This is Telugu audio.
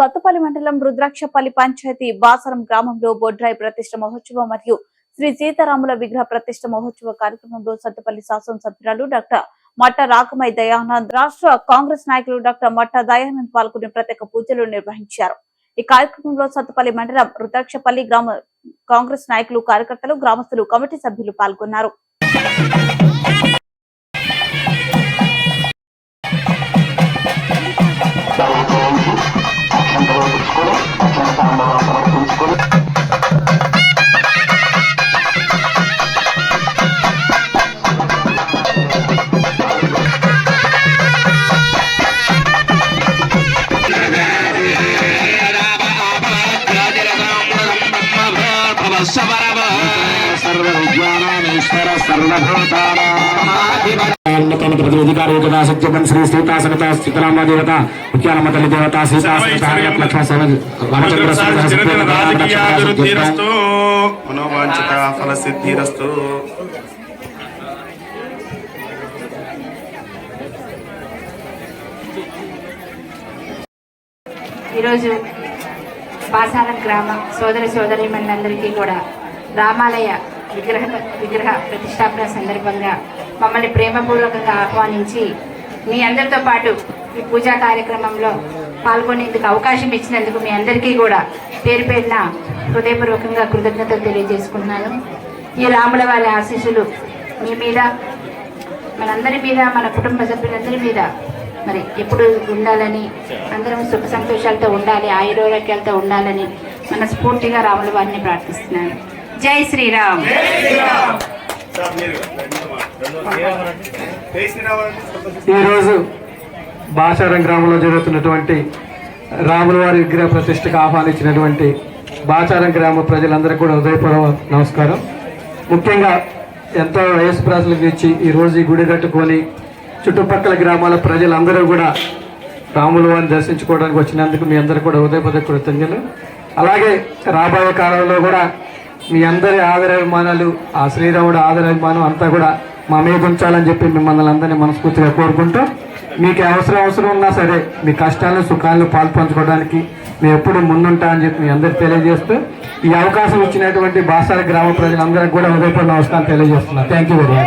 సత్తుపల్లి మండలం రుద్రాక్షపల్లి పంచాయతీ బాసరం గ్రామంలో బొడ్రాయి ప్రతిష్ఠ మహోత్సవం మరియు శ్రీ సీతారాముల విగ్రహ ప్రతిష్ఠ మహోత్సవ కార్యక్రమంలో సత్తుపల్లి శాసనసభ్యురాలు డాక్టర్ మట్ట రాకమై దయానంద్, రాష్ట్ర కాంగ్రెస్ నాయకులు డాక్టర్ మట్ట దయానంద్ పాల్గొని ప్రత్యేక పూజలు నిర్వహించారు. ఈ కార్యక్రమంలో సత్తుపల్లి మండలం రుద్రాక్షపల్లి గ్రామ కాంగ్రెస్ నాయకులు, కార్యకర్తలు, గ్రామస్తులు, కమిటీ సభ్యులు పాల్గొన్నారు. सत्यम श्री सीता सहित सीताराम देवता मुख्यालम तल्ली देवता सीता मनोवांछित फल सिद्धिरस्तु। ఈరోజు బాసారం గ్రామ సోదర సోదరీమణులందరికీ కూడా రామాలయ విగ్రహ ప్రతిష్టాపన సందర్భంగా మమ్మల్ని ప్రేమపూర్వకంగా ఆహ్వానించి మీ అందరితో పాటు ఈ పూజా కార్యక్రమంలో పాల్గొనేందుకు అవకాశం ఇచ్చినందుకు మీ అందరికీ కూడా పేరు పేరున హృదయపూర్వకంగా కృతజ్ఞతలు తెలియజేసుకుంటున్నాను. ఈ రాముల వారి ఆశీస్సులు మీ మీద, మనందరి మీద, మన కుటుంబ సభ్యులందరి మీద మరి ఎప్పుడు ఉండాలని, అందరం సుఖ సంతోషాలతో ఉండాలి, ఆయురోగ్యాలతో ఉండాలని మనస్ఫూర్తిగా రాముల వారిని ప్రార్థిస్తున్నాను. జై శ్రీరామ్. ఈరోజు బాసారం గ్రామంలో జరుగుతున్నటువంటి రాముల వారి విగ్రహ ప్రతిష్టకు ఆహ్వానించినటువంటి బాసారం గ్రామ ప్రజలందరూ కూడా హృదయపూర్వక నమస్కారం. ముఖ్యంగా ఎంతో వయసు ప్రజలకు ఇచ్చి ఈరోజు ఈ గుడి కట్టుకొని చుట్టుపక్కల గ్రామాల ప్రజలందరూ కూడా రాముల వారిని దర్శించుకోవడానికి వచ్చినందుకు మీ అందరూ కూడా హృదయపూర్వక కృతజ్ఞతలు. అలాగే రాబోయే కాలంలో కూడా మీ అందరి ఆదరాభిమానాలు, ఆ శ్రీరాముడు ఆదరాభిమానం అంతా కూడా మా మీద ఉంచాలని చెప్పి మిమ్మల్ని అందరినీ మనస్ఫూర్తిగా కోరుకుంటూ, మీకు అవసరం ఉన్నా సరే మీ కష్టాలను సుఖాలను పాల్పంచుకోవడానికి మేము ఎప్పుడు ముందుంటా అని చెప్పి మీ అందరికి తెలియజేస్తూ, ఈ అవకాశం ఇచ్చినటువంటి బాసార గ్రామ ప్రజలందరికీ కూడా హృదయపూర్వక నమస్కారం తెలియజేస్తున్నాను. Thank you very much.